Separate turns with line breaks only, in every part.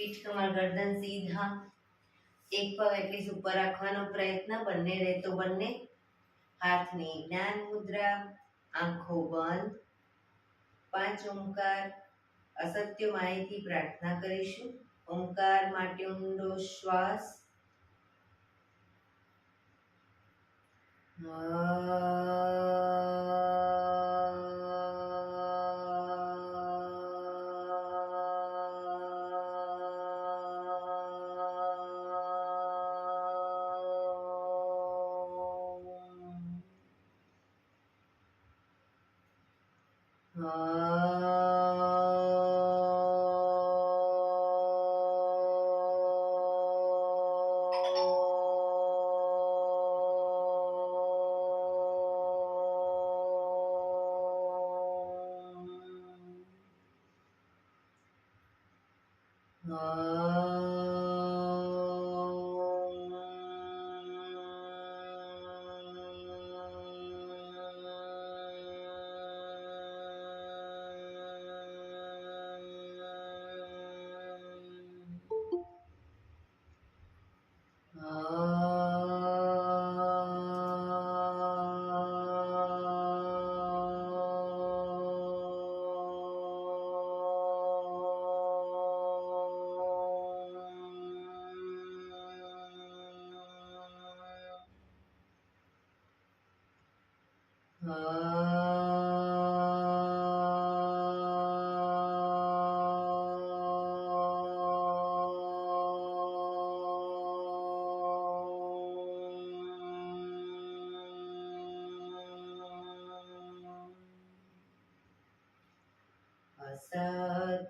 પીઠ કમર ગરદન સીધા, એક પગ એટલી ઉપર રાખવાનો પ્રયત્ન, બંને રહેતો બંને હાથની જ્ઞાન મુદ્રા, આંખો બંધ. 5 ઓમકાર અસત્ય માહિતી પ્રાર્થના કરીશું. ઓમકાર માટે ઊંડો શ્વાસ.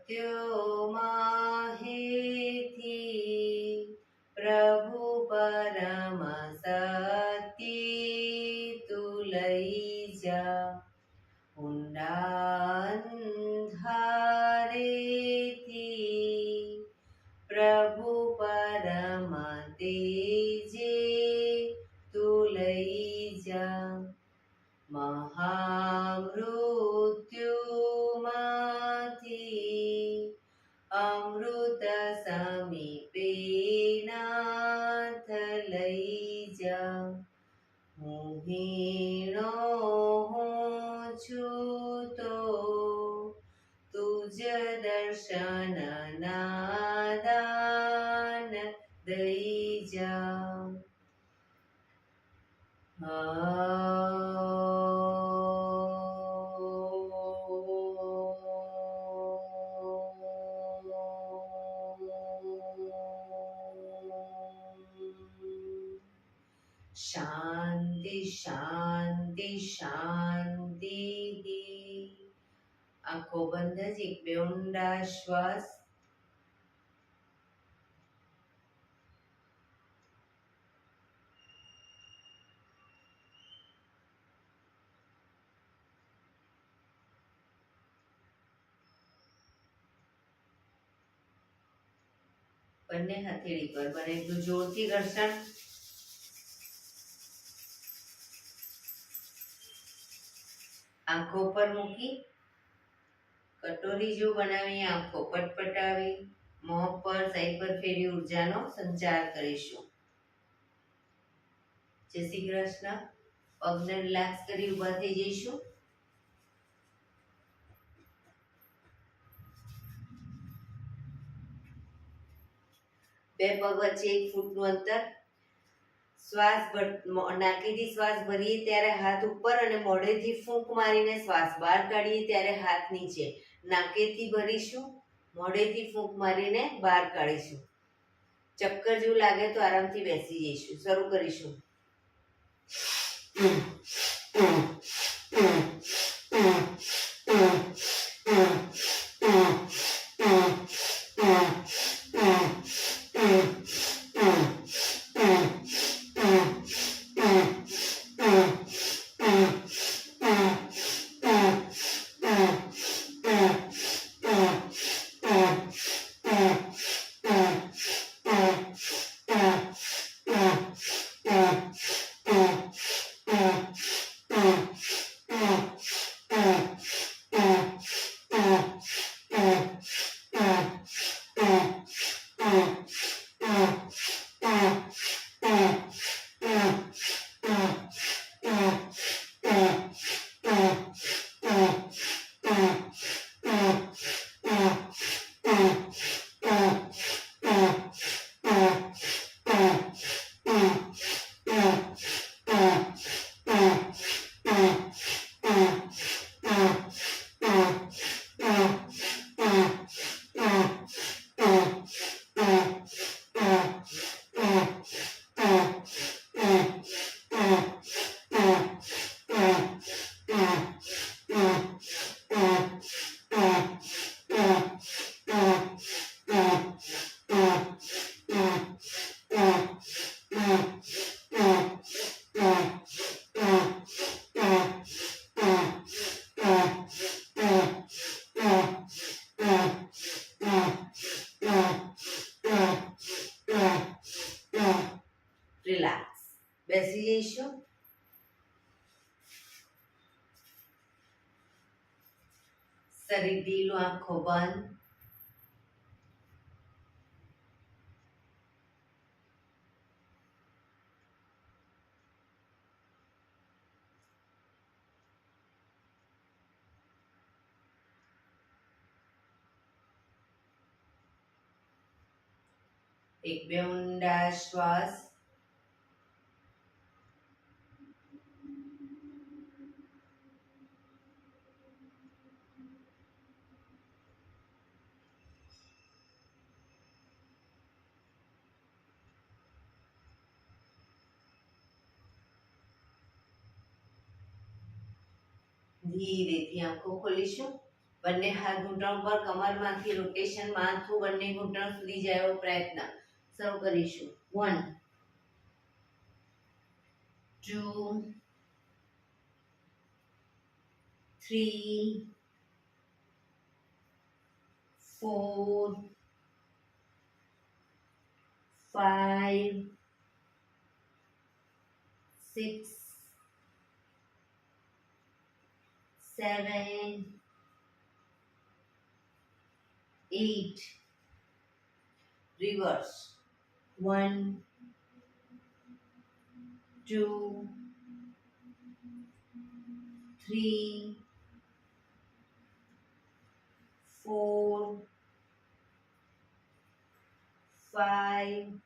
સત્યોમાં હેથી પ્રભુ પરમ સત્ય તું લઈ જા. ઊંડા અંધારેથી પ્રભુ પરમ તેજે તું લઈ જા. મહામૃત્યુમાંથી અમૃત સમીપે નાથ લઈ જા. હું હીણો હું છું તો તુજ દર્શન નાદાન દઈ જા. શાંતિ શાંતિ શાંતિ. આંખો બંધ જ એક બે ઊંડા શ્વાસ. બંને હથેળી પર બને એટલું જોરથી ઘર્ષણ. આંખો પર મૂકી કટોરી જેવું બનાવી આંખો પટપટાવી મોં પર સાઈડ પર ફેરવી ઉર્જાનો સંચાર કરીશું. જય શ્રી કૃષ્ણ. પગને રિલેક્સ કરી ઊભા થઈ જઈશું. બે પગ વચ્ચે 1 ફૂટનું અંતર. શ્વાસ નાકીથી શ્વાસ ભરીએ ત્યારે હાથ ઉપર અને મોઢેથી ફૂંક મારીને શ્વાસ બહાર કાઢીએ ત્યારે હાથ નીચે. નાકેથી ભરીશું, મોઢેથી ફૂંક મારીને બહાર કાઢીશું. ચક્કર જેવું લાગે તો આરામથી બેસી જઈશું. શરૂ કરીશું. શરીર ઢીલું, આંખો બંધ. એક બે ઊંડા શ્વાસ. ધીરેથી આંખો ખોલીશું. બંને હાથ ઘૂંટણ પર, કમરમાંથી રોટેશન, માથું બંને ઘૂંટણ સુધી જાય એવો પ્રયત્ન. શરૂ કરીશું. 1 2 3 4 5 6 7 8. Reverse. 1 2 3 4 5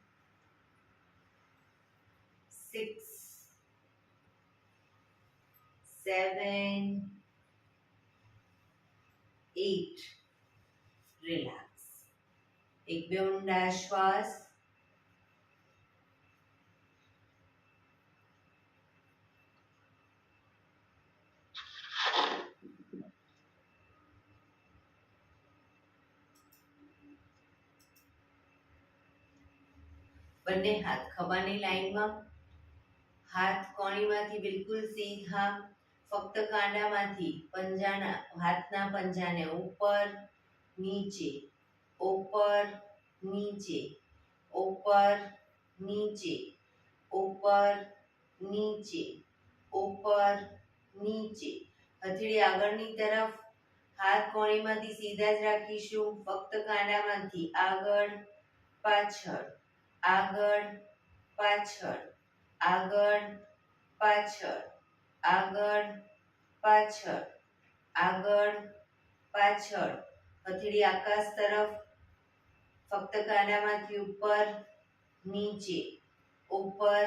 6 7 8. રિલેક્સ. એક બે ઊંડા શ્વાસ. બંને હાથ ખભાની લાઈનમાં, હાથ કોણીમાંથી બિલકુલ સીધા, ફક્ત કાંડામાંથી હાથના પંજાને ઉપર નીચે, ઉપર નીચે, ઉપર નીચે, ઉપર નીચે, ઉપર નીચે. હથેળી આગળની તરફ, હાથ કોણીમાંથી સીધા જ રાખીશું. ફક્ત કાંડામાંથી આગળ પાછળ, આગળ પાછળ, આગળ પાછળ, આગળ પાછળ, આગળ પાછળ. હથેળી આકાશ તરફ, ફક્ત કાંડામાંથી ઉપર નીચે, ઉપર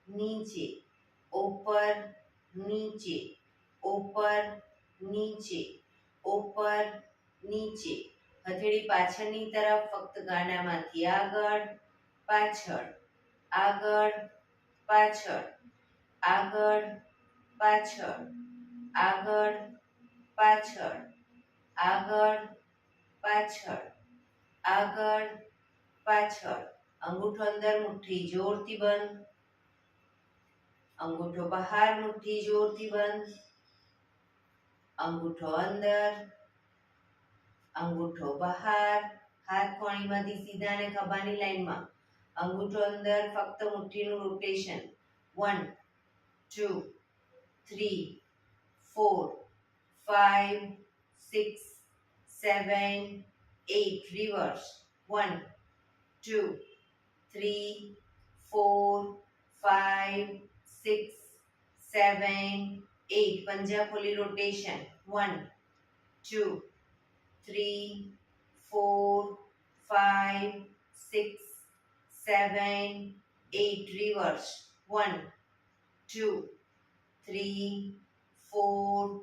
નીચે, ઉપર નીચે, ઉપર નીચે, ઉપર નીચે. હથેળી પાછળની તરફ, ફક્ત કાંડામાંથી આગળ પાછળ, આગળ પાછળ, આગળ પાછળ, આગળ પાછળ, આગળ પાછળ, આગળ પાછળ. અંગૂઠો અંદર, મુઠ્ઠી જોરથી બંધ. અંગૂઠો બહાર, મુઠ્ઠી જોરથી બંધ. અંગૂઠો અંદર, અંગૂઠો બહાર. હાથ કોણીમાંથી સીધા અને ખભાની લાઈનમાં. અંગૂઠો અંદર, ફક્ત મુઠ્ઠીનું રોટેશન. 1 2 3 4 5 6 7 8. Reverse. 1 2 3 4 5 6 7 8. પંજા ખોલી રોટેશન. 1 2 3 4 5 6 7 8. Reverse. 1 2 3 4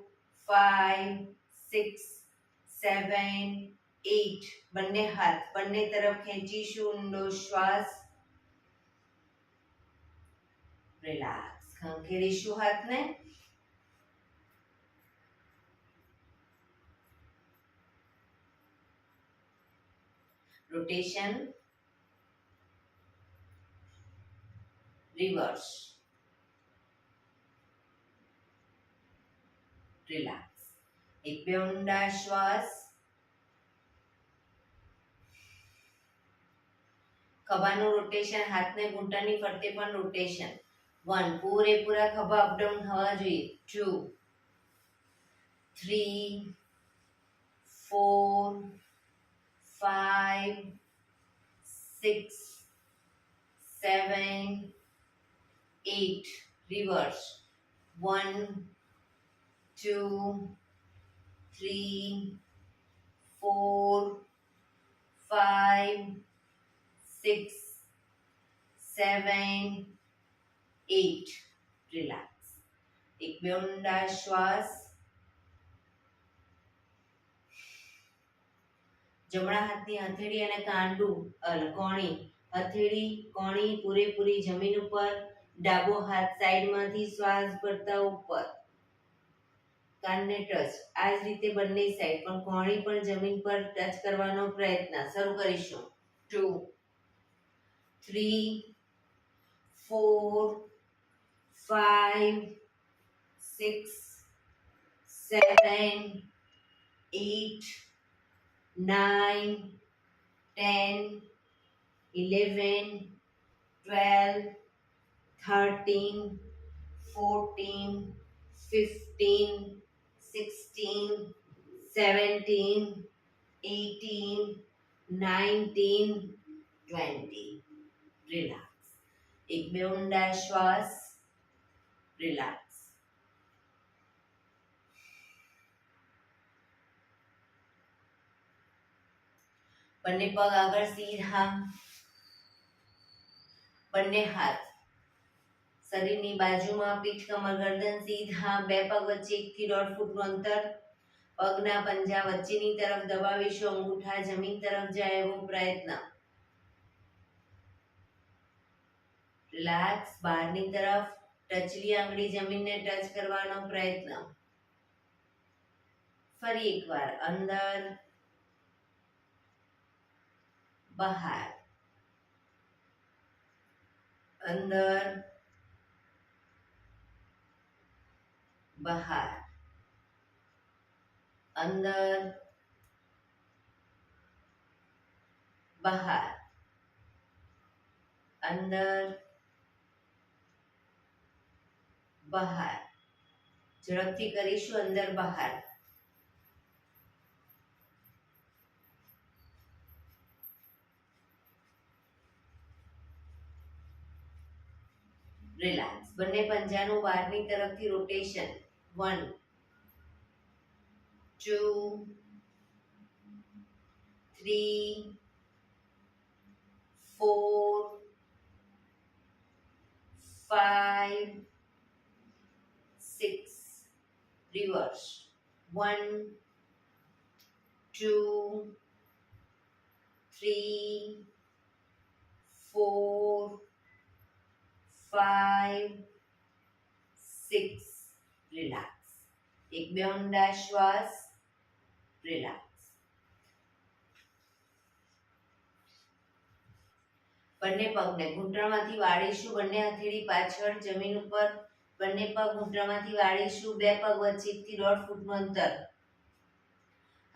5 6 7 8. બંને હાથ બંને તરફ ખેંચીશું. ઊંડો શ્વાસ. રિલેક્સ. ખંખેરીશું હાથને. રોટેશન. રિવર્સ. રિલેક્સ. એક બે ઊંડા શ્વાસ. ખભાનું રોટેશન, હાથને ઘૂંટણની ફરતે પણ રોટેશન. 1 પૂરેપૂરા ખભા અપડાઉન થવા જોઈએ. 2 3 4 5 6 7 8 reverse 1 2 3 4 5 6 7 8 રિલેક્સ એક બે ઊંડા શ્વાસ જમણા હાથની હથેળી અને કોણી હથેળી કોણી પૂરેપૂરી જમીન ઉપર ડાબો હાથ સાઈડમાંથી શ્વાસ ભરતા ઉપર કાનને ટચ આ જ રીતે બંને સાઈડ પણ કોણી પણ જમીન પર ટચ કરવાનો પ્રયત્ન શરૂ કરીશું 2 3 4 5 6 7 8 9 10 11 12 13 14 15 16 17 18 19 20 રિલેક્સ એક બે ઊંડા શ્વાસ રિલેક્સ બંને પગ આગળ સીધા બંને હાથ શરીરની બાજુમાં પીઠ કમર ગરદન સીધા બે પગ વચ્ચે 1 થી 1.5 ફૂટનું અંતર પગના પંજા વચ્ચેની તરફ દબાવીશું અંગૂઠા જમીન તરફ જાય એવો પ્રયત્ન રિલેક્સ બહારની તરફ ટચલી આંગળી જમીનને ટચ કરવાનો પ્રયત્ન ફરી એકવાર અંદર બહાર અંદર બહાર અંદર બહાર અંદર બહાર ઝડપથી કરીશું અંદર બહાર રિલેક્સ બંને પંજાનું બહારની તરફથી રોટેશન 1 2 3 4 5 6 reverse 1 2 3 4 5 6 રિલેક્સ એક બે ઊંડા શ્વાસ રિલેક્સ બંને પગને ઘૂંટણમાંથી વાળીશું બંને હથેળી પાછળ જમીન ઉપર બંને પગ ઘૂંટણમાંથી વાળીશું બે પગ વચ્ચે 1 થી 1.5 ફૂટનું અંતર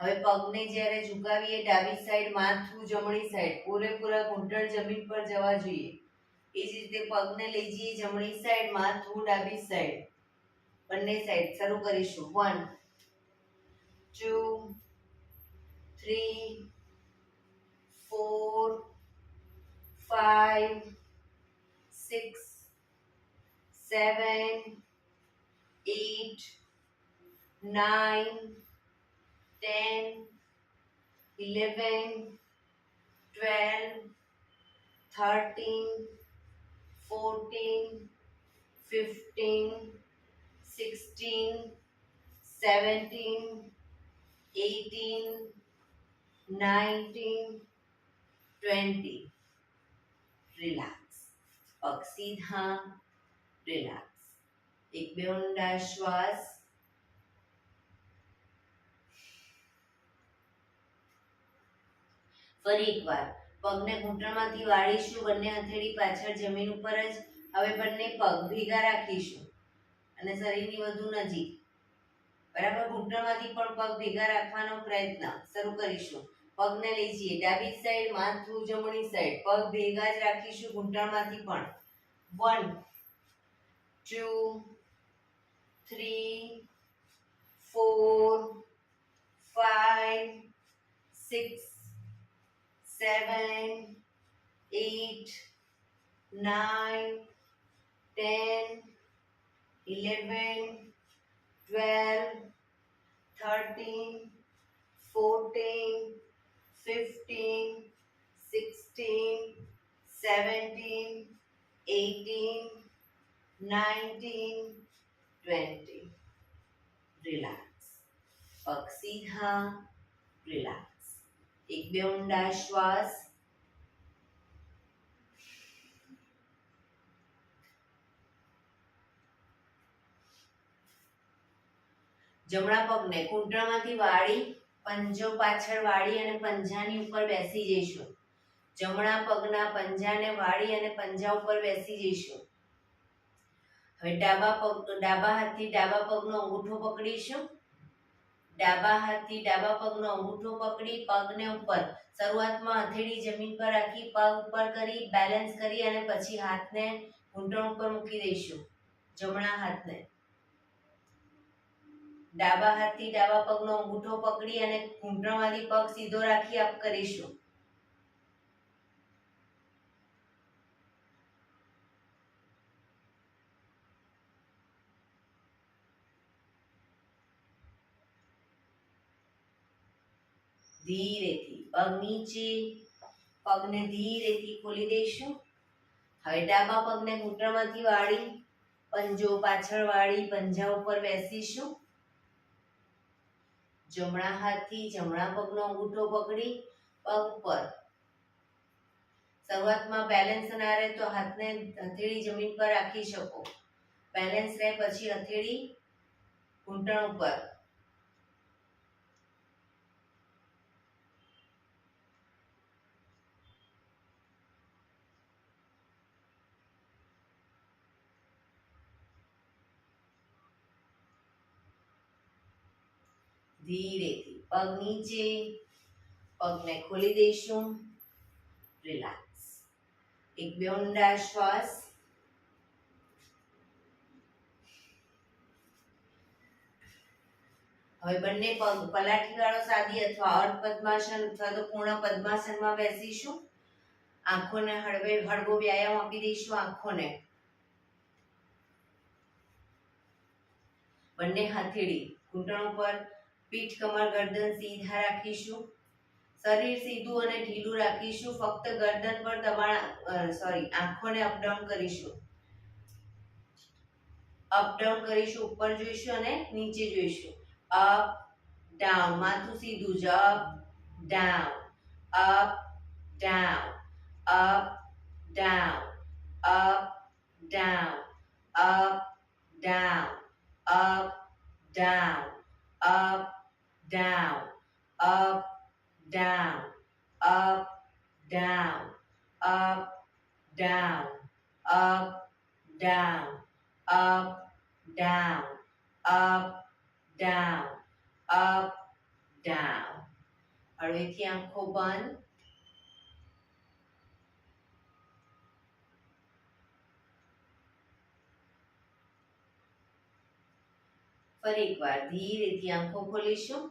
હવે પગને જ્યારે ઝુકાવીએ ડાબી સાઈડ માથું જમણી સાઈડ પૂરેપૂરા ઘૂંટણ જમીન પર જવા જોઈએ એ જ રીતે પગને લઈ જઈએ જમણી સાઈડ માથું ડાબી સાઈડ બંને સાઈડ શરૂ કરીશું 1 2 3 4 5 6 7 8 9 10 11 12 13 14 15 16 17 18 19 20 રિલેક્સ પગ સીધા રિલેક્સ એક બે ઊંડા શ્વાસ ફરી એકવાર પગને ઘૂંટણમાંથી વાળીશું બંને હથેળી પાછળ જમીન ઉપર જ હવે બંને પગ ભેગા રાખીશું અને શરીરની વધુ નજીક બરાબર ઘૂંટણમાંથી પણ પગ ભેગા રાખવાનો પ્રયત્ન શરૂ કરીશું પગને લઈ જઈએ ડાબી સાઈડ માથું જમણી સાઈડ પગ ભેગા જ રાખીશું ઘૂંટણમાંથી પણ 1 2 3 4 5 7, 8, 9, 10, 11, 12, 13, 14, 15, 16, 17, 18, 19, 20. રિલેક્સ. પગ સીધા. રિલેક્સ. એક બે ઊંડા શ્વાસ. જમણા પગને ઘૂંટણમાંથી વાળી, પંજો પાછળ વાળી અને પંજાની ઉપર બેસી જઈશું. જમણા પગના પંજાને વાળી અને પંજા ઉપર બેસી જઈશું. હવે ડાબા હાથથી ડાબા પગનો અંગૂઠો પકડીશું. ડાબા હાથથી ડાબા પગનો અંગૂઠો પકડી પગને ઉપર, શરૂઆતમાં હથેળી જમીન પર રાખી પગ ઉપર કરી બેલેન્સ કરી અને પછી હાથને ઘૂંટણ ઉપર મૂકી દઈશું. જમણા હાથને ડાબા હાથથી ડાબા પગનો અંગૂઠો પકડી અને ઘૂંટણમાંથી પગ સીધો રાખી અપ કરીશું. ધીરેથી પગ નીચે, પગને ધીરેથી ખોલી દઈશું. હવે ડાબા પગને ઘૂંટણમાંથી વાળી, પંજો પાછળ વાળી પંજા ઉપર બેસીશું. જમણા હાથથી જમણા પગનો અંગૂઠો પકડી પગ ઉપર, શરૂઆતમાં બેલેન્સ ના રહે તો હાથને હથેળી જમીન પર રાખી શકો. બેલેન્સ રહે પછી હથેળી ઘૂંટણ ઉપર. ધીરેથી પગ નીચે, પગને ખોલી દઈશું. રિલેક્સ. એક બે ઊંડા શ્વાસ. હવે બંને પગ પલાઠી વાળો સાદી અથવા અર્ધ પદ્માસન અથવા તો પૂર્ણ પદ્માસનમાં બેસીશું. આંખોને હળવો વ્યાયામ આપી દઈશું. આંખોને બંને હથેળી ઘૂંટણ ઉપર, પીઠ કમર ગરદન સીધા રાખીશું. શરીર સીધું અને ઢીલું રાખીશું. ફક્ત ગરદન પર આંખોને અપડાઉન કરીશું. અપડાઉન કરીશું. ઉપર જોઈશું અને નીચે જોઈશું. Up down. માથું સીધું જ. Up down, up down, up down, up down, up down, up down, up, down, up, down, up, down, up, down, up, down, up, down, up, down, up, down. હળવેથી આંખો બંધ. ફરી એકવાર ધીરેથી આંખો ખોલીશું.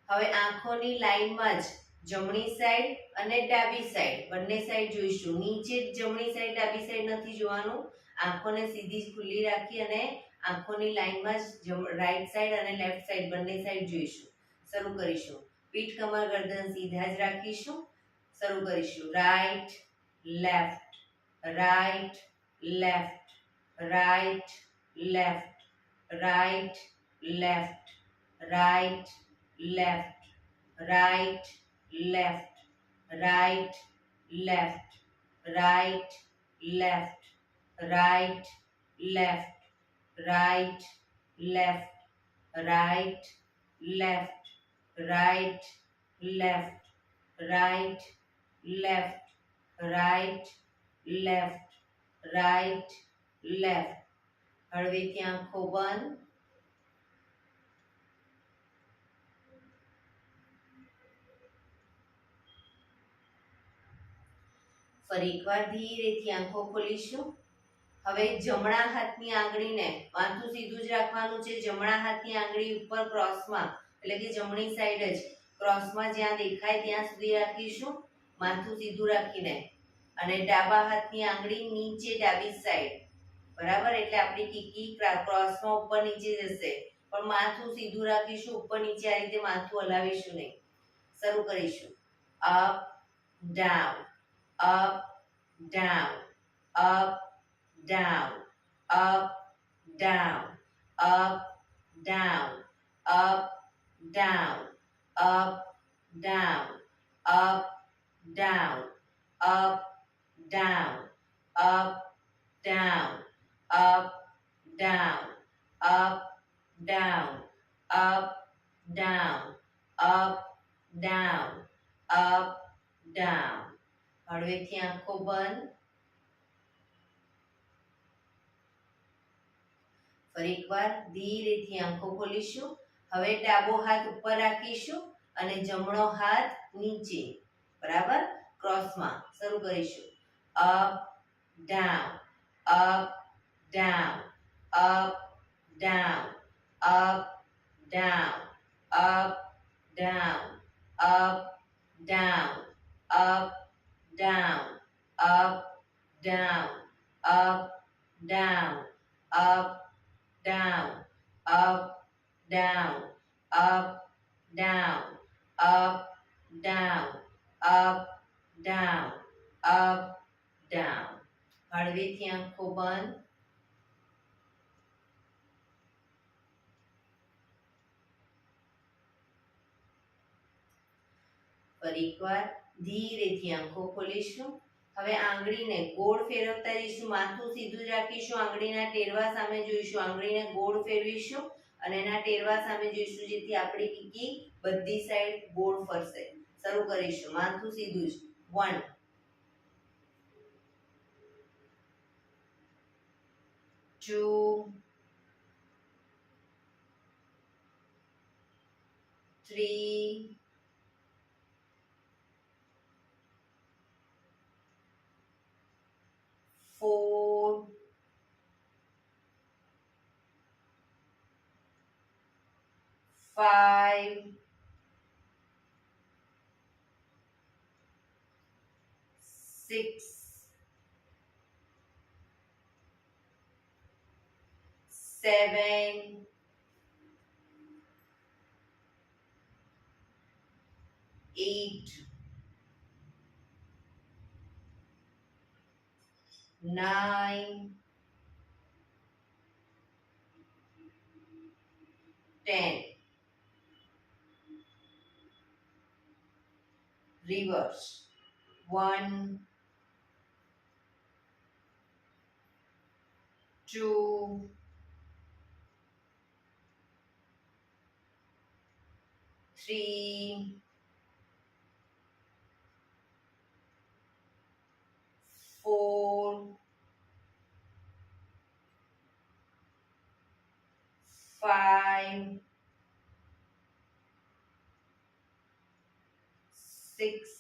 હવે આંખોની લાઈનમાં જ જમણી સાઈડ અને ડાબી સાઈડ બંને સાઈડ જોઈશું. નીચે જમણી સાઈડ ડાબી સાઈડ નથી જોવાનું. આંખોને સીધી ખુલ્લી રાખી અને આંખોની લાઈનમાં જ રાઈટ સાઈડ અને લેફ્ટ સાઈડ બંને સાઈડ જોઈશું. શરૂ કરીશું. પીઠ કમર ગરદન સીધા જ રાખીશું. શરૂ કરીશું. Right left, right left, right left, right left, right, left, right, left, right, left, right, left, right, left, right, left, right, left, right, left, right, left, right, left, right, left. હળવેથી આંખો બંધ. ફરી એકવાર ધીરેથી આંખો ખોલીશું. હવે જમણા હાથની આંગળીને માથું સીધું જ રાખવાનું છે. જમણા હાથની આંગળી ઉપર ક્રોસમાં, એટલે કે જમણી સાઈડ જ ક્રોસમાં જ્યાં દેખાય ત્યાં સુધી રાખીશું. માથું સીધું રાખીને અને ડાબા હાથની આંગળી નીચે ડાબી સાઈડ, બરાબર. એટલે આપણી કીકી ક્રોસમાં ઉપર નીચે જશે, પણ માથું સીધું રાખીશું, ઉપર નીચે આ રીતે માથું હલાવીશું નહીં. શરૂ કરીશું. Up down, up down, up down, up down, up down, up down, up down, up down, up down, up down, up down, up down, up down, up down, up down. હળવેથી આંખો બંધ. ફરી એકવાર ધીરેથી આંખો ખોલીશું. હવે ડાબો હાથ ઉપર રાખીશું અને જમણો હાથ નીચે, બરાબર, ક્રોસમાં. શરૂ કરીશું. Up down, up down, up down, up down, up down, up down, up down, up down, up down, up down, up, down, up, down, up, down, up, down, up, down. હળવેથી આંખો બંધ. ફરી એકવાર ધીરેથી આંખો ખોલીશું. હવે આંગળીને ગોળ ફેરવતા જઈશું, માથું સીધું જ રાખીશું, આંગળીના ટેરવા સામે જોઈશું, આંગળીને ગોળ ફેરવીશું અને એના ટેરવા સામે જોઈશું, જેથી આપણી કીકી બધી સાઈડ ગોળ ફરશે. શરૂ કરીશું. માથું સીધું જ. 1 2 3 4 5 6 7 8 9 10. Reverse. 1 2 3 4 5 6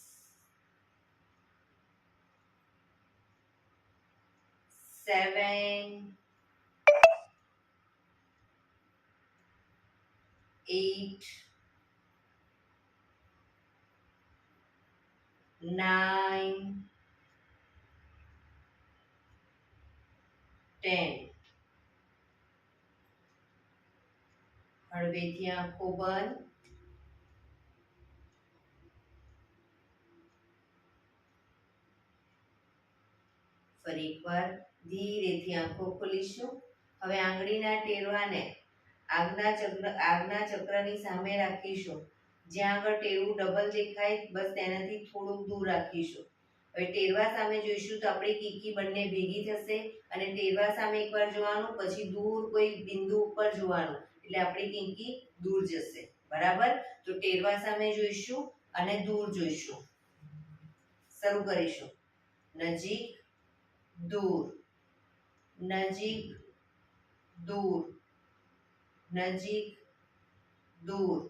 7 8 9 10. હળવેથી આંખો બંધ. ફરી એકવાર ધીરેથી આંખો ખોલીશું. હવે આંગળીના ટેરવાને આજ્ઞા ચક્રની સામે રાખીશું. જ્યાં આગળ ટેરવું ડબલ દેખાય, બસ તેનાથી થોડુંક દૂર રાખીશું. હવે ટેરવા સામે જોઈશું તો આપણી કીકી બંને ભેગી થશે અને ટેરવા સામે એકવાર જોવાનું, પછી દૂર કોઈ બિંદુ ઉપર જોવાનું, એટલે આપણી કીકી દૂર જશે. બરાબર. તો ટેરવા સામે જોઈશું અને દૂર જોઈશું. શરૂ કરીશું. નજીક, દૂર, નજીક, દૂર, નજીક, દૂર.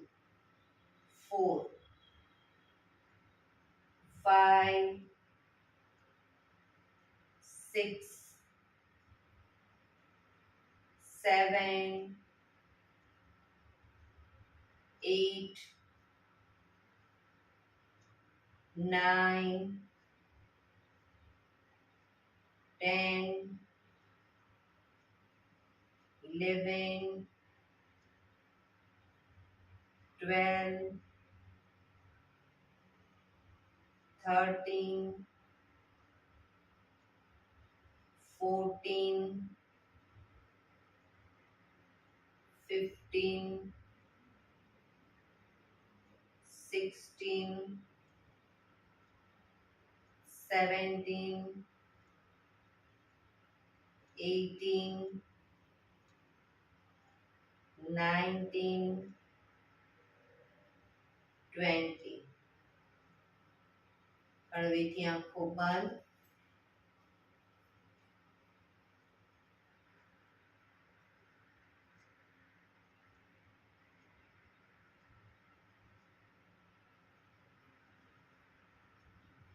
4 5 6 7 8 9, 10, 11, 12, 13, 14, 15, 16, 17, 18, 19, 20. હળવેથી આંખો બંધ.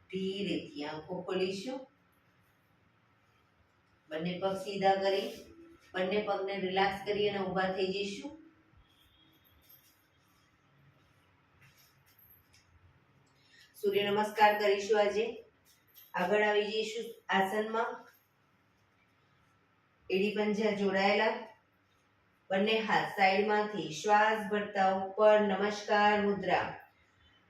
ધીરેથી આંખો ખોલીશું. બંને પગ સીધા કરી બંને પગને રિલેક્સ કરી અને ઊભા થઈ જઈશું. સૂર્ય નમસ્કાર કરીશું. આજે આગળ આવી જઈશું આસનમાં. એડી પંજા જોડાયેલા, બંને હાથ સાઈડમાંથી શ્વાસ ભરતા ઉપર નમસ્કાર મુદ્રા.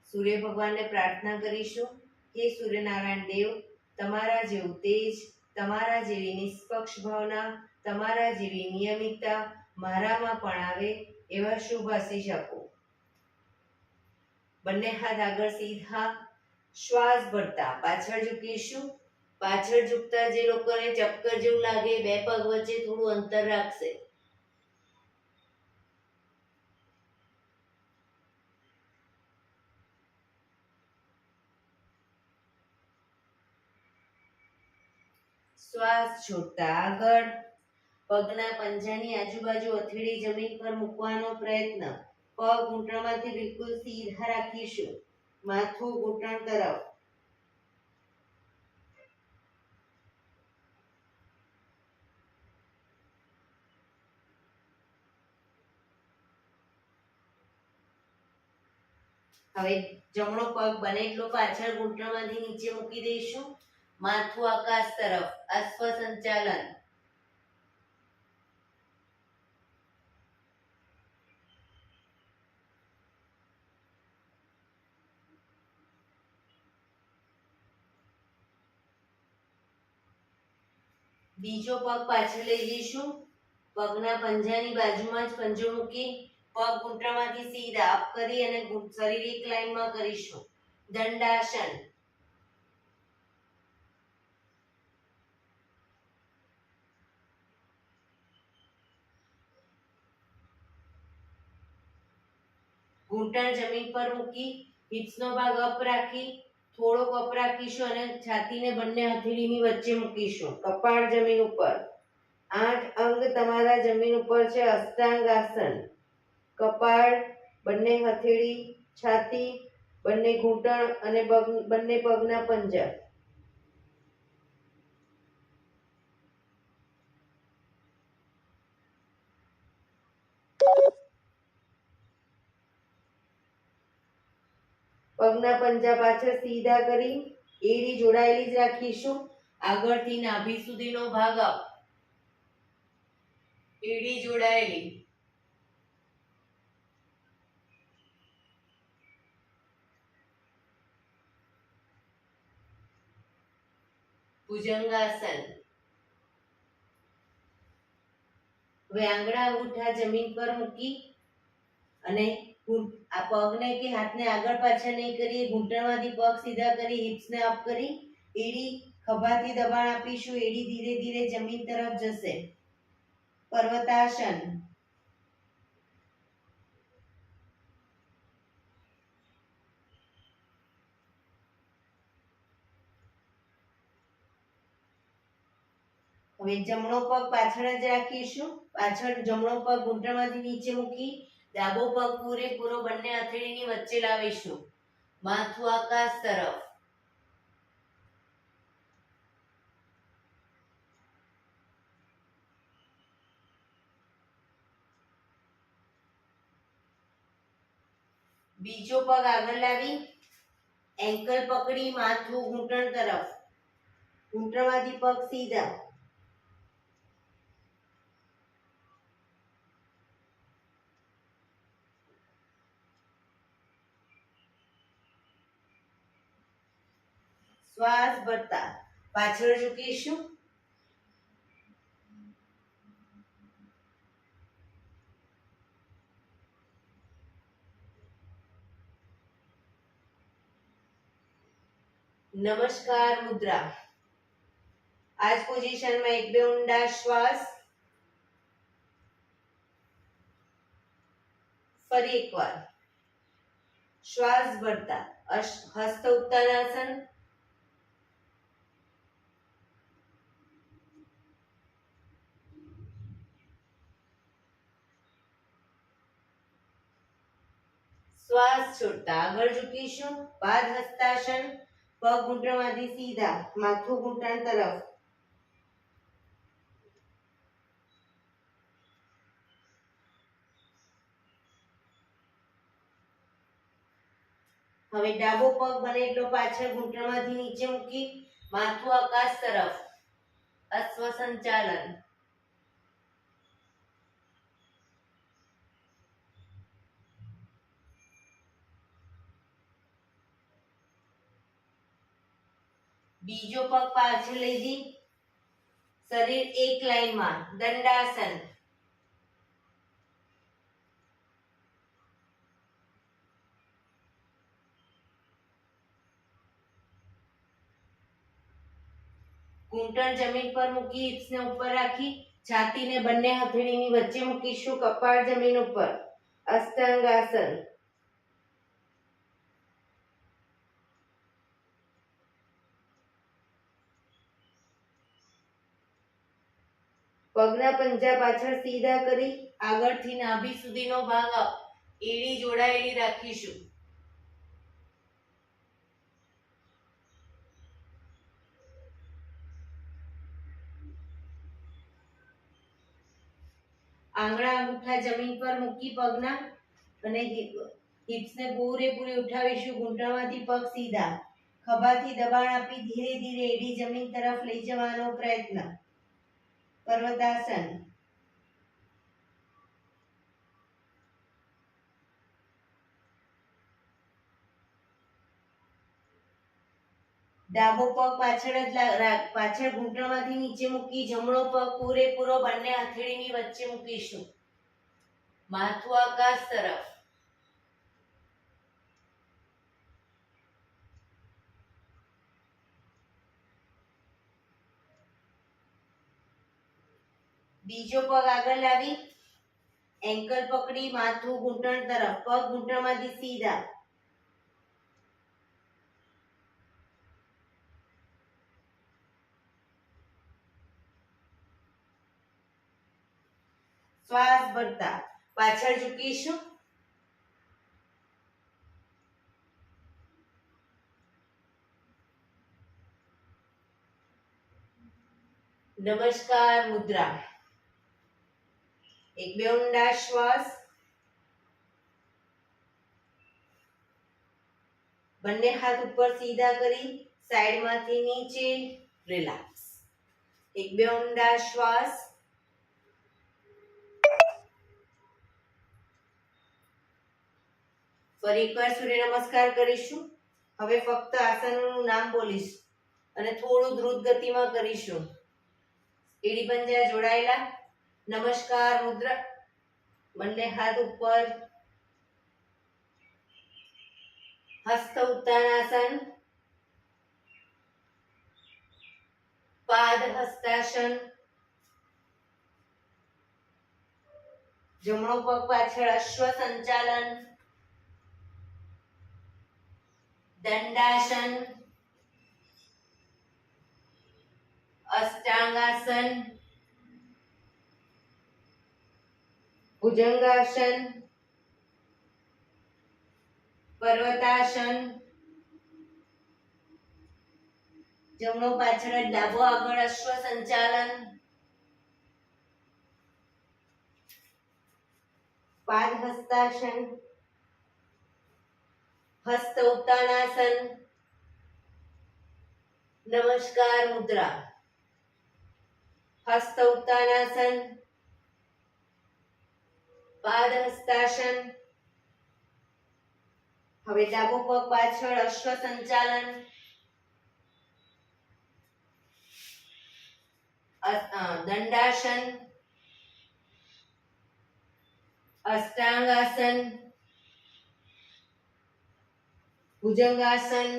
સૂર્ય ભગવાનને પ્રાર્થના કરીશું, હે સૂર્યનારાયણ દેવ, તમારા જેવું તેજ, તમારા જેવી નિષ્પક્ષ ભાવના, તમારા જેવી નિયમિતતા મારામાં પણ આવે એવા શુભ આશીષ આપો. બંને હાથ આગળ સીધા, શ્વાસ ભરતા પાછળ ઝૂકીશું. પાછળ ઝૂકતા જે લોકોને ચક્કર જેવું લાગે, બે પગ વચ્ચે થોડું અંતર રાખશે. શ્વાસ છોડતા આગળ, પગના પંજાની આજુબાજુ હથેળી જમીન પર મૂકવાનો પ્રયત્ન. પગ ઘૂંટણમાંથી બિલકુલ સીધા રાખીશું. માથું ઘૂંટણ તરફ. હવે જમણો પગ બને એટલો પાછળ ઘૂંટણમાંથી નીચે મૂકી દઈશું. માથું આકાશ તરફ, અશ્વ સંચાલન. બીજો પગ પાછળ લઈ જઈશું. પગના પંજાની બાજુમાં જ પંજો મૂકી પગ ઘૂંટણમાંથી સીધા અપ કરી અને શરીર એક લાઈનમાં કરીશું. દંડાસન. ઘૂંટણ જમીન પર મૂકી હિપ્સનો ભાગ અપ રાખી થોડોક અપ રાખીશું અને છાતીને બંને હથેળીની વચ્ચે મૂકીશું. કપાળ જમીન ઉપર. 8 અંગ તમારા જમીન ઉપર છે. અષ્ટાંગ આસન. કપાળ, બંને હથેળી, છાતી, બંને ઘૂંટણ અને બંને પગના પંજા. પગના પંજા પાછળ સીધા કરી એડી જોડાયેલી જ રાખીશું. આગળથી નાભી સુધીનો ભાગ અપ. એડી જોડાયેલી. ભુજંગાસન. હવે આંગળા અંગૂઠા જમીન પર મૂકી અને આ પગને કે હાથને આગળ પાછળ નહીં કરીએ. ઘૂંટણમાંથી પગ સીધા કરી હિપ્સને અપ કરી એડી ખભાથી દબાણ આપીશું. એડી ધીરે ધીરે જમીન તરફ જશે. પર્વતાસન. હવે જમણો પગ પાછળ જ રાખીશું. પાછળ જમણો પગ ઘૂંટણમાંથી નીચે મૂકી ડાબો પગ પૂરેપૂરો બંને હથેળીની વચ્ચે લાવીશું. માથું આકાશ તરફ. બીજો પગ આગળ લાવી એન્કલ પકડી માથું ઘૂંટણ તરફ, ઘૂંટણમાંથી પગ સીધા, શ્વાસ ભરતા પાછળ ઝૂકીશું. નમસ્કાર મુદ્રા. આ જ પોઝિશનમાં એક બે ઊંડા શ્વાસ. ફરી એકવાર શ્વાસ ભરતા હસ્ત ઉત્તાનાસન, શ્વાસ છોડતા આગળ ઝૂકીશું. પાદ હસ્તાસન, પગ ઘૂંટણમાંથી સીધા, માથું ઘૂંટણ તરફ. હવે ડાબો પગ બને એટલો પાછળ ઘૂંટણમાંથી નીચે મૂકી માથું આકાશ તરફ. અશ્વ સંચાલન. બીજો પગ પાછળ લઈ જઈ શરીર એક લાઈનમાં, દંડાસન. ઘૂંટણ જમીન પર મૂકી હિપ્સને ઉપર રાખી છાતીને બંને હથેળીની વચ્ચે મૂકીશું. કપાળ જમીન ઉપર, અષ્ટાંગાસન. પગના પંજા પાછળ સીધા કરી આગળથી નાભી સુધીનો ભાગ એડી જોડાયેલી રાખીશું. આંગળા અંગૂઠા જમીન પર મૂકી પગના અને હિપ્સને પૂરેપૂરી ઉઠાવીશું. ઘૂંટણમાંથી પગ સીધા, ખભાથી દબાણ આપી ધીરે ધીરે એડી જમીન તરફ લઈ જવાનો પ્રયત્ન. પર્વતાસન. ડાબો પગ પાછળ ઘૂંટણમાંથી નીચે મૂકી જમણો પગ પૂરેપૂરો બંને હથેળીની વચ્ચે મૂકીશું. માથું આકાશ તરફ. બીજો પગ આગળ લાવી એન્કલ પકડી માથું ઘૂંટણ તરફ, પગ ઘૂંટણમાંથી સીધા. શ્વાસ ભરતા પાછળ ઝૂકીશું. નમસ્કાર મુદ્રા. એક બે ઊંડા શ્વાસ. બંને હાથ ઉપર સીધા કરી સાઈડમાંથી નીચે રિલેક્સ. એક બે ઊંડા શ્વાસ. ફરી એકવાર સૂર્ય નમસ્કાર કરીશું. હવે ફક્ત આસનનું નામ બોલીશ અને થોડું દ્રુત ગતિમાં કરીશું. એડી પંજા જોડાયેલા. નમસ્કાર મુદ્રા. બંને હાથ ઉપર. હસ્ત ઉત્તાનાસન, પાદ હસ્તાસન. જમણો પગ પાછળ અશ્વ સંચાલન, દંડાસન, અષ્ટાંગાસન, ભુજંગાસન, પર્વતાસન. જમણો પાછળ ડાબો આગળ અશ્વ સંચાલન, પાદ હસ્તાસન, હસ્ત ઉત્તાનાસન, નમસ્કાર મુદ્રા, હસ્ત ઉત્તાનાસન, પાદ હસ્તાસન. હવે ડાબો પગ પાછળ અશ્વ સંચાલન, દંડાસન, અષ્ટાંગાસન, ભુજંગાસન,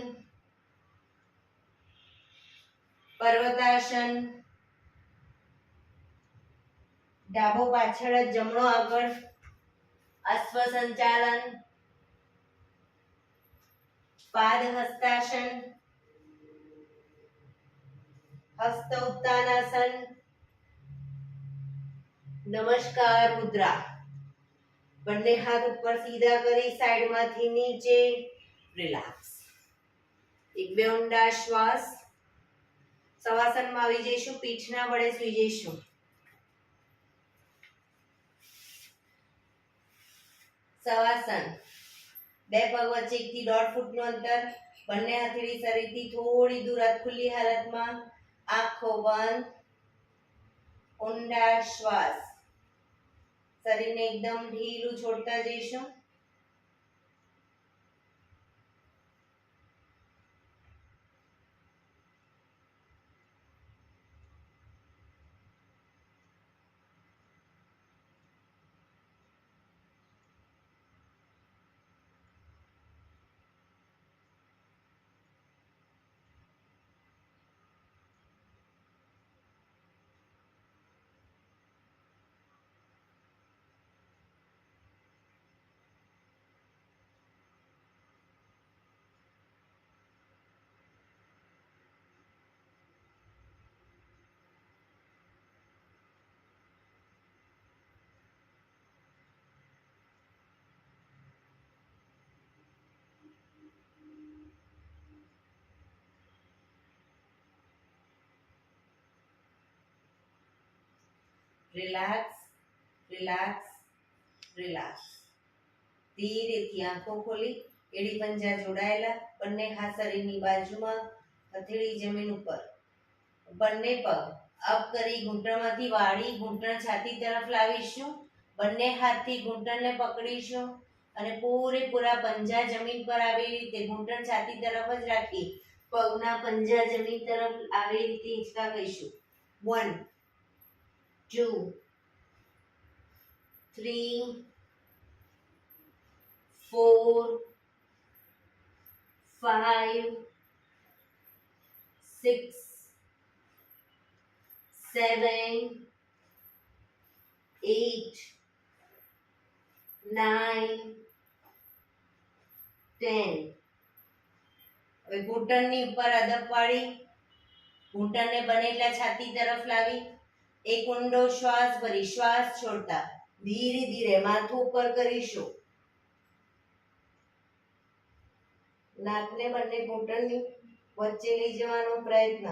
પર્વતાસન. ડાબો પાછળ જ જમણો આગળ, અશ્વ સંચાલન, પાદ હસ્તાસન, હસ્ત ઉત્તાનાસન, નમસ્કાર મુદ્રા. બંને હાથ ઉપર સીધા કરી સાઈડમાંથી નીચે, રિલેક્સ. એક બે ઊંડા શ્વાસ. શવાસનમાં આવી જઈશું, પીઠના વડે સૂઈ જઈશું. શવાસન. બે પગ વચ્ચે 1 થી 1.5 ફૂટનું અંતર. બંને હથેળી શરીરથી થોડી દૂર, ખુલ્લી હાલતમાં, આંખો બંધ, ઊંડા શ્વાસ. શરીરને એકદમ ઢીલું છોડતા જઈશું. Relax, relax, relax. ધીરેથી આંખો ખોલી, એડી પંજા જોડાયેલા, બંને હાથ શરીરની બાજુમાં, હથેળી જમીન ઉપર. બંને પગ અપ કરી ઘૂંટણમાંથી વાળી ઘૂંટણ છાતી તરફ લાવીશું. બંને હાથથી ઘૂંટણને પકડીશું અને પૂરેપૂરા પંજા જમીન પર આવી રીતે ઘૂંટણ છાતી તરફ જ રાખી પગના પંજા જમીન તરફ આવી રીતે હિંચકા કહીશું. 1 2 3 4 5 6 7 8 9 10. હવે ઘૂંટણની ઉપર અદબ વાળી ઘૂંટણને બને એટલા છાતી તરફ લાવી એક ઊંડો શ્વાસ ભરી શ્વાસ છોડતા ધીરે ધીરે માથું ઉપર કરીશું. નાકને બંને ઘૂંટણની વચ્ચે લઈ જવાનો પ્રયત્ન.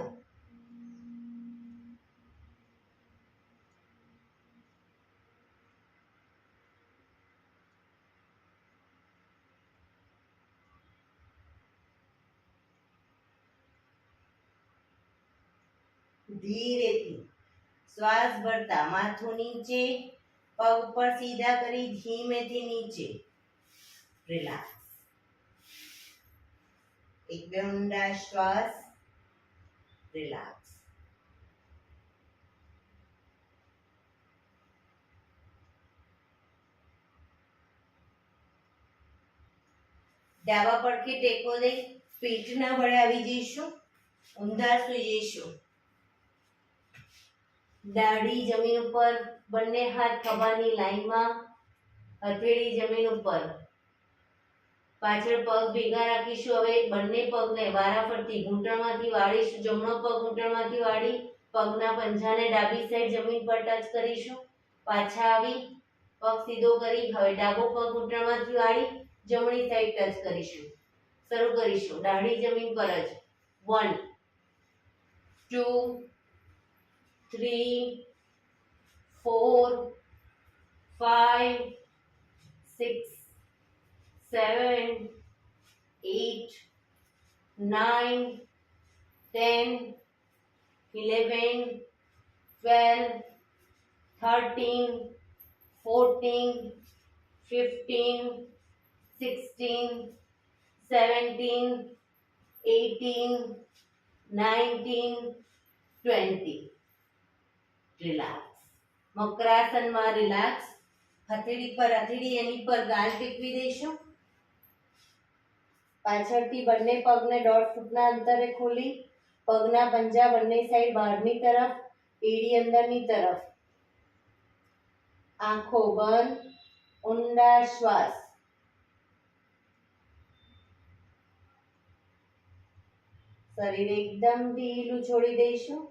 ધીરેથી શ્વાસ ભરતા માથું નીચે, પગ પર સીધા કરી ધીમેથી નીચે. રિલેક્સ. એક બે ઊંડા શ્વાસ. રિલેક્સ. ડાબા પડખે ટેકો દઈ પીઠના વડે આવી જઈશું, ઊંધા સૂઈ જઈશું. દાઢી જમીન ઉપર, બંને હાથ ખભાની લાઈનમાં, હથેળી જમીન ઉપર. પાછળ પગ ભેગા રાખીશું. હવે બંને પગને વારાફરતી ઘૂંટણમાંથી વાળીશું. જમણો પગ ઘૂંટણમાંથી વાળી પગના પંજાને ડાબી સાઈડ જમીન પર ટચ કરીશું. પાછા આવી પગ સીધો કરી હવે ડાબો પગ ઘૂંટણમાંથી વાળી જમણી સાઈડ ટચ કરીશું. શરૂ કરીશું દાઢી જમીન પર જ. 1 2 3 4 5 6 7 8 9 10, 11, 12, 13, 14, 15, 16, 17, 18, 19, 20. રિલેક્સ. મકરાસનમાં રિલેક્સ. હથેળી પર હથેળી એની પર ગાલ ટેકવી દઈશું. પાછળથી બંને પગને 1.5 ફૂટના અંતરે ખોલી પગના પંજા બંને સાઈડ બહારની તરફ, એડી અંદરની તરફ. આંખો બંધ, ઊંડા શ્વાસ. શરીર એકદમ ઢીલું છોડી દઈશું.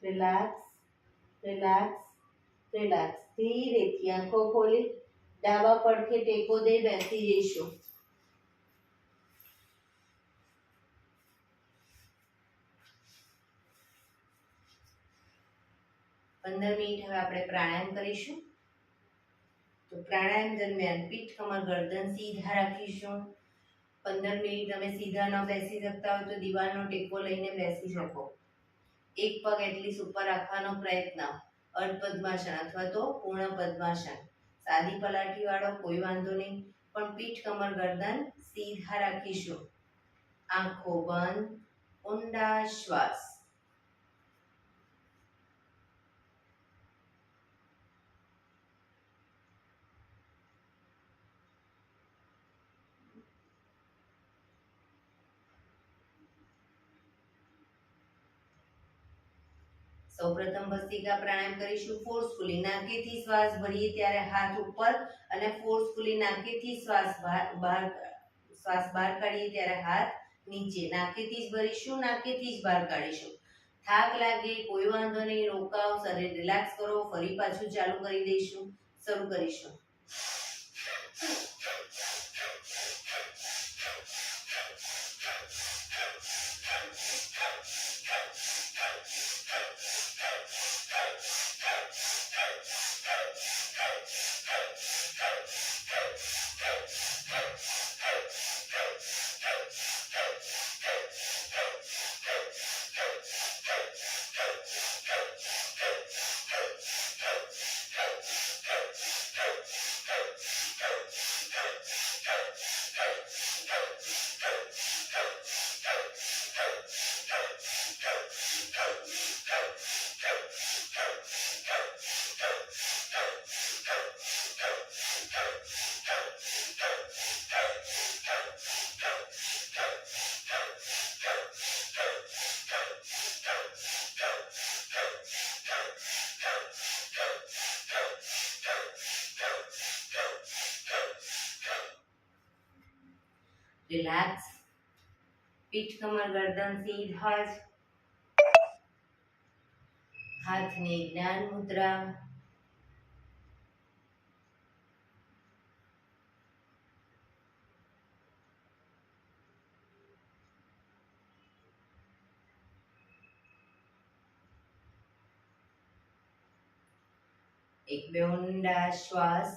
Relax, relax, relax. ધીરેથી આંખો ખોલી ડાબા પડખે ટેકો દઈ બેસી જઈશું. 15 મિનિટ હવે આપણે પ્રાણાયામ કરીશું. તો પ્રાણાયામ દરમિયાન પીઠ, કમર, ગરદન સીધા રાખીશું. 15 મિનિટ તમે સીધા ન બેસી શકતા હોય તો દીવાલનો ટેકો લઈને બેસી શકો. એક પગ એટલીસ્ટ ઉપર રાખવાનો પ્રયત્ન. અર્ધ પદ્માસન અથવા તો પૂર્ણ પદ્માસન. સાદી પલાઠી વાળો કોઈ વાંધો નહીં, પણ પીઠ, કમર, ગરદન સીધા રાખીશું. આંખો બંધ, ઊંડા શ્વાસ. સૌપ્રથમ ભસ્ત્રિકા પ્રાણાયામ કરીશું ફોર્સફુલી. નાકેથી શ્વાસ ભરીએ ત્યારે હાથ ઉપર અને ફોર્સફુલી નાકેથી શ્વાસ બહાર કાઢીએ ત્યારે હાથ નીચે. નાકેથી જ ભરીશું, નાકેથી જ બહાર કાઢીશું. થાક લાગે કોઈ વાંધો નહીં, રોકાવ, શરીર રિલેક્સ કરો, ફરી પાછું ચાલુ કરી દઈશું. શરૂ કરીશું. રિલેક્સ. પીઠ, કમર, ગરદન સીધા જ. હાથની જ્ઞાન મુદ્રા. એક બે ઊંડા શ્વાસ.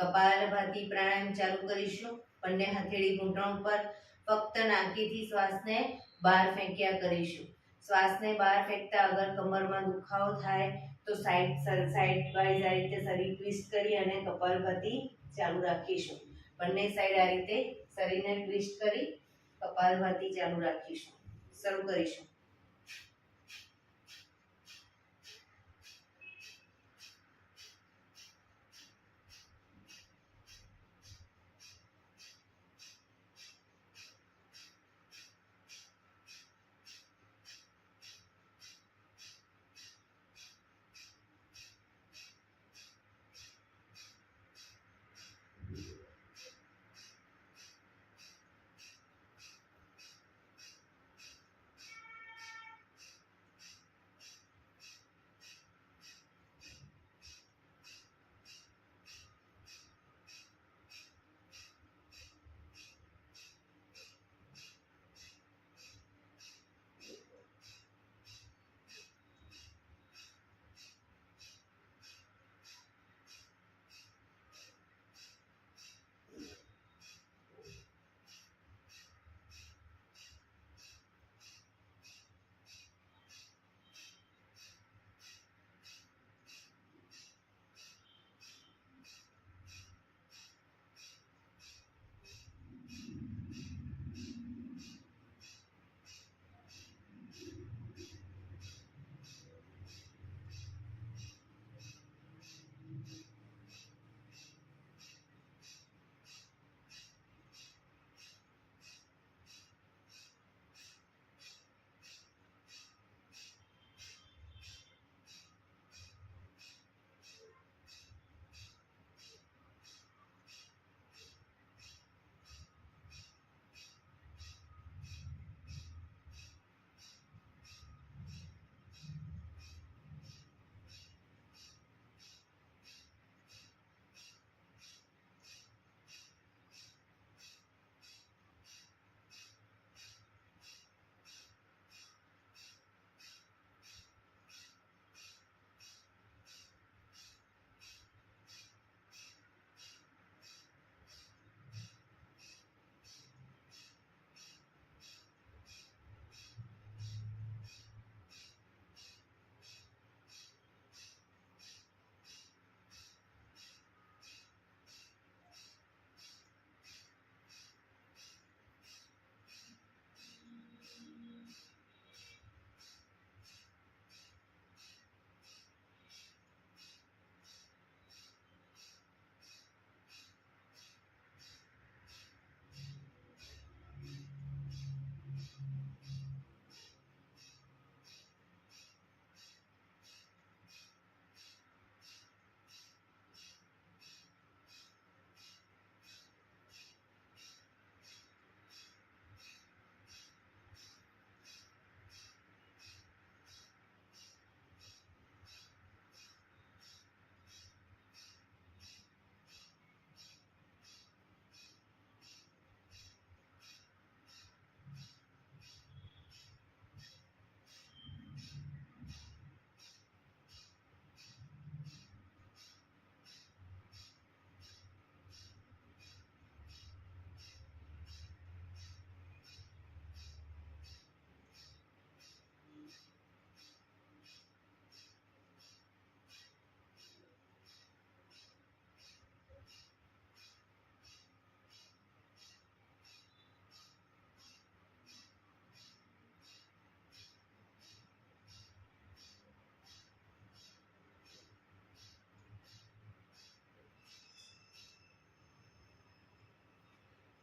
કપાલભાતી પ્રાણાયામ ચાલુ કરીશું. બંને હથેળી ઘૂંટણ ઉપર. ફક્ત નાકીથી શ્વાસને બહાર ફેંક્યા કરીશું. શ્વાસને બહાર ફેંકતા અગર કમરમાં દુખાવો થાય તો સાઈડ વાઇઝ આ રીતે શરીર ટ્વિસ્ટ કરી અને કપાલભાતી ચાલુ રાખીશું. બંને સાઈડ આ રીતે શરીરને ટ્વિસ્ટ કરી કપાલભાતી ચાલુ રાખીશું. શરૂ કરીશું.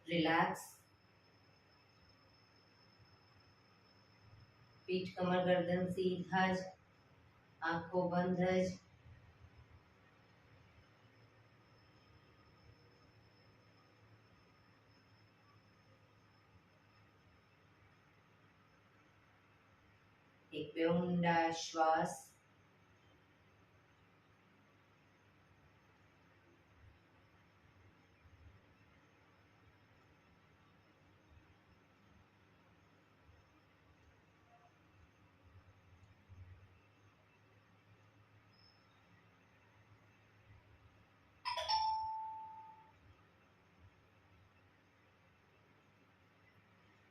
રિલેક્સ. પીઠ કમર ગરદન સીધા જ, આંખો બંધ જ. એક બે ઊંડા શ્વાસ.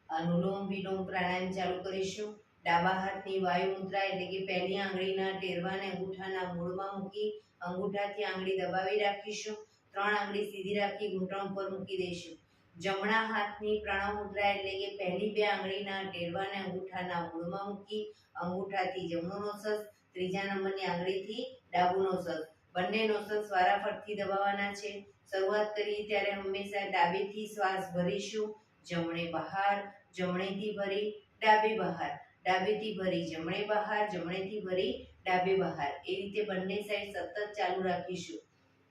અનુલોમ વિલોમ પ્રાણાયામ ચાલુ કરીશું. ડાબા હાથની વાયુ મુદ્રા એટલે કે પહેલી આંગળીના ટેરવાને અંગૂઠાના મૂળમાં મૂકી અંગૂઠાથી આંગળી દબાવી રાખીશું. ત્રણ આંગળી સીધી રાખી ઘૂંટણ ઉપર મૂકી દઈશું. જમણા હાથની પ્રણવ મુદ્રા એટલે કે પહેલી બે આંગળીના ટેરવાને અંગૂઠાના મૂળમાં મૂકી અંગૂઠાથી જમણો નોસસ, ત્રીજા નંબરની આંગળીથી ડાબુ નોસસ, બંને નોસસ વારાફરતી દબાવવાના છે. શરૂઆત કરીએ ત્યારે હંમેશા ડાબેથી શ્વાસ ભરીશું, જમણે બહાર, જમણેથી ભરી ડાબે બહાર, ડાબેથી ભરી જમણે બહાર, જમણેથી ભરી ડાબે બહાર. એ રીતે બંને સાઈડ સતત ચાલુ રાખીશું.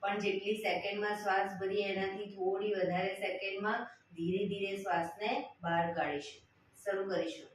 પણ જેટલી સેકન્ડમાં શ્વાસ ભરીએ એનાથી થોડી વધારે સેકન્ડમાં ધીરે ધીરે શ્વાસને બહાર કાઢીશું. શરૂ કરીશું.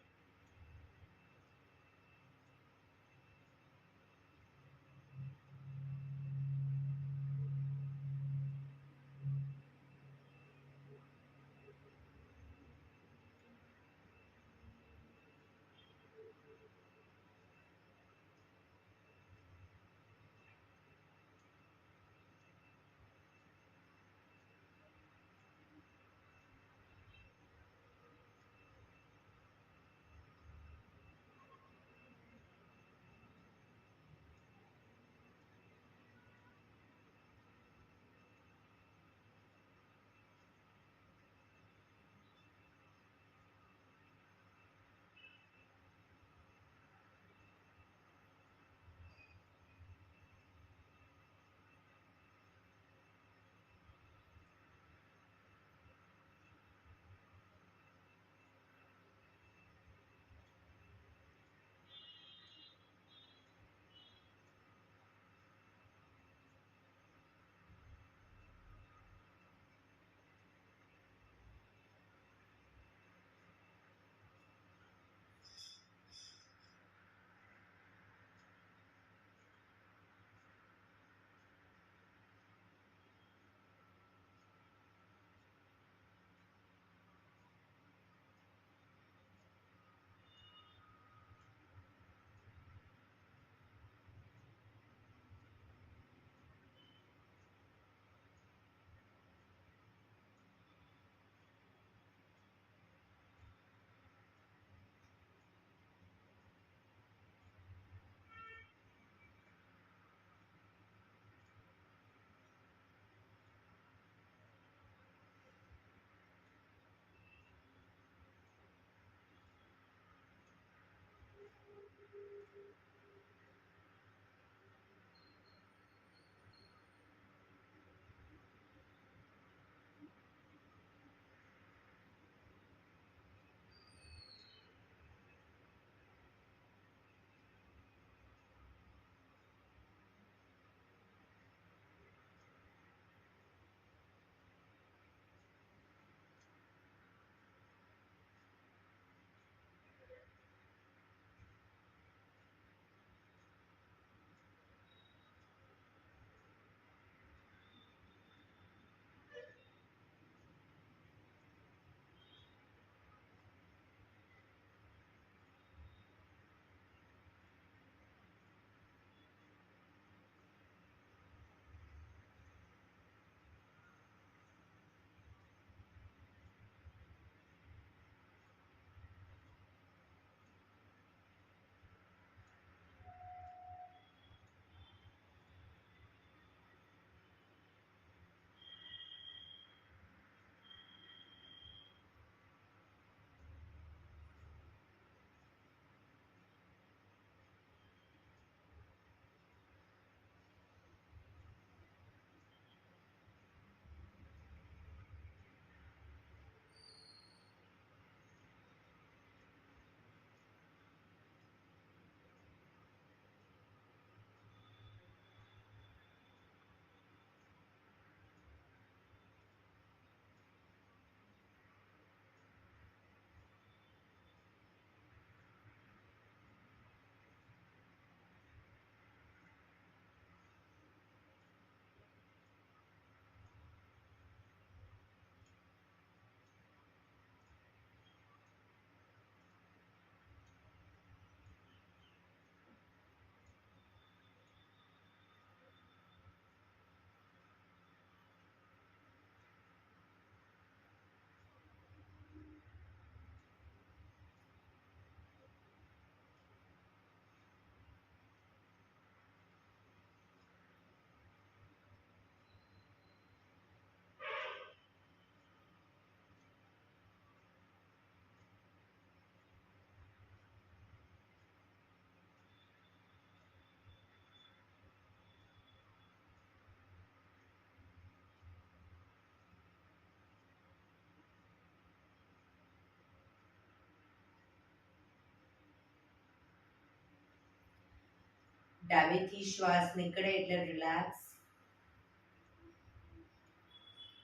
ડાબેથી શ્વાસ નીકળે એટલે રિલેક્સ.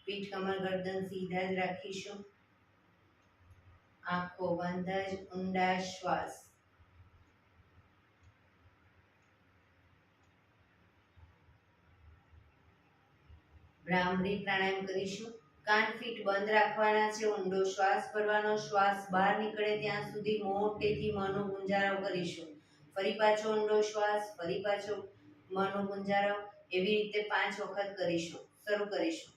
પીઠ કમર ગરદન સીધા જ રાખીશું. આંખો બંધ જ ઊંડા શ્વાસ. ભ્રામરી પ્રાણાયામ કરીશું. કાન ફીટ બંધ રાખવાના છે. ઊંડો શ્વાસ ભરવાનો. શ્વાસ બહાર નીકળે ત્યાં સુધી મોટેથી મોંનો ગુંજારો કરીશું. ફરી પાછો ઊંડો શ્વાસ, ફરી પાછો મોંનો ગુંજારો. એવી રીતે 5 વખત કરીશું. શરૂ કરીશું.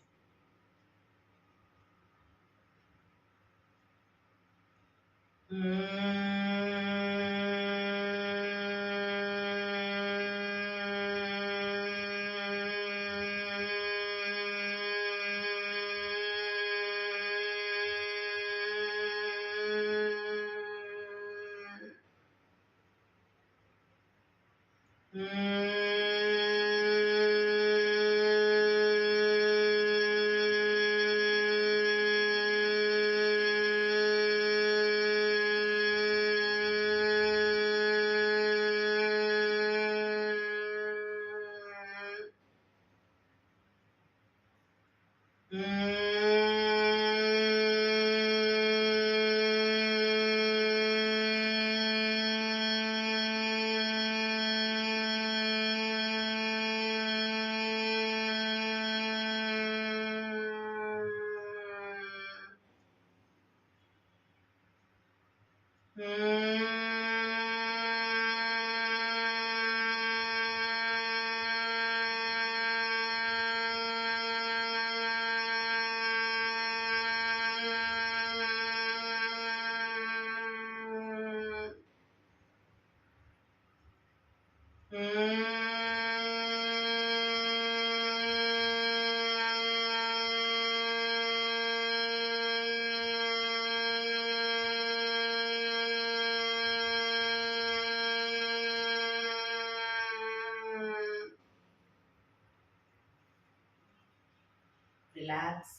રિલેક્સ.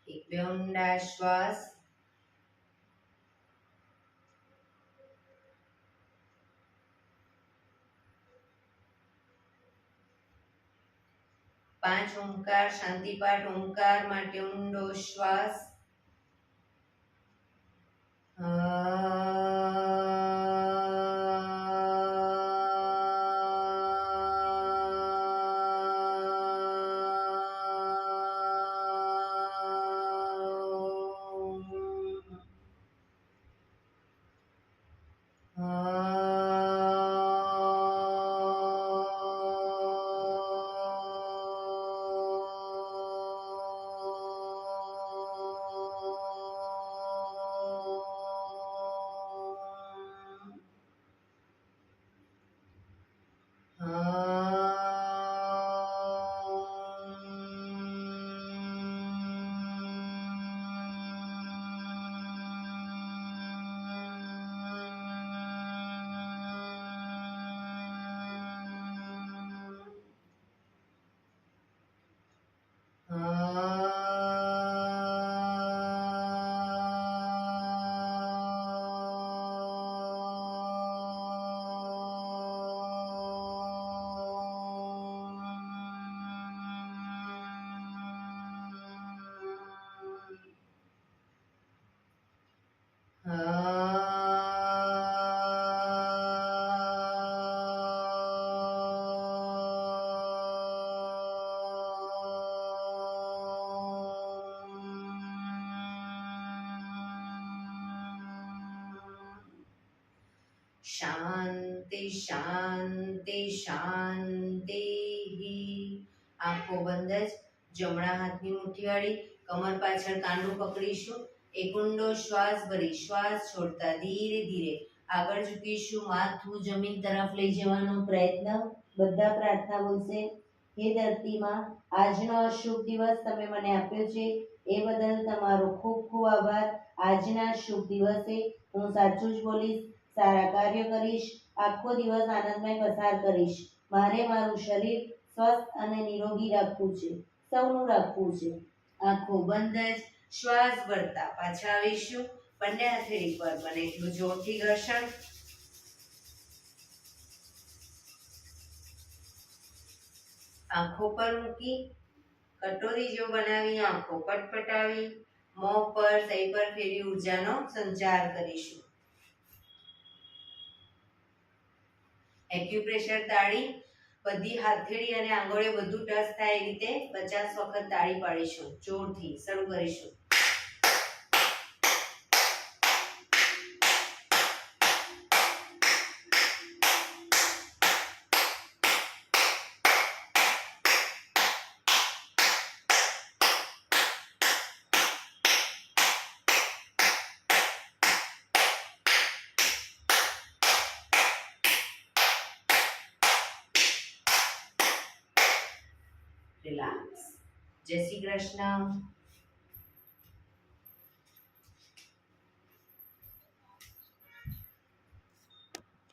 એક બે ઊંડા શ્વાસ. પાંચ ઓમકાર શાંતિપાઠ. ઓમકાર માટે ઊંડો શ્વાસ. શાંતિ શાંતિ શાંતિ. આંખો બંધ જ. જમણા હાથની મુઠ્ઠી વાળી કમર પાછળ કાંડું પકડીશું. એક ઊંડો શ્વાસ ભરી શ્વાસ છોડતા ધીરે ધીરે આગળ ઝૂકીશું. માથું જમીન તરફ લઈ જવાનો પ્રયત્ન. બધા પ્રાર્થના બોલશે. હે ધરતીમાં, આજનો શુભ દિવસ તમે મને આપ્યો છે એ બદલ તમારો ખૂબ ખૂબ આભાર. આજના શુભ દિવસે હું સાચું જ બોલીશ, સારા કાર્ય કરીશ, આખો દિવસ આનંદમય પસાર કરીશ. મારે મારું શરીર સ્વસ્થ અને નિરોગી રાખવું છે, સૌનું રાખવું છે. આંખો બંધ જ શ્વાસ ભરતા પાછા આવીશું. બંને હથેળી પર બને એટલું જોરથી ઘર્ષણ. આંખો પર મૂકી કટોરી જો બનાવી આંખો પટપટાવી મોં પર સહી પર ફેરવી ઉર્જાનો સંચાર કરીશું. એક્યુપ્રેશર તાળી બધી હાથેળી અને આંગળીઓ બધું ટચ થાય એ રીતે 50 વખત તાળી પાડીશું. જોરથી શરૂ કરીશું. રિલેક્સ. જય શ્રી કૃષ્ણ.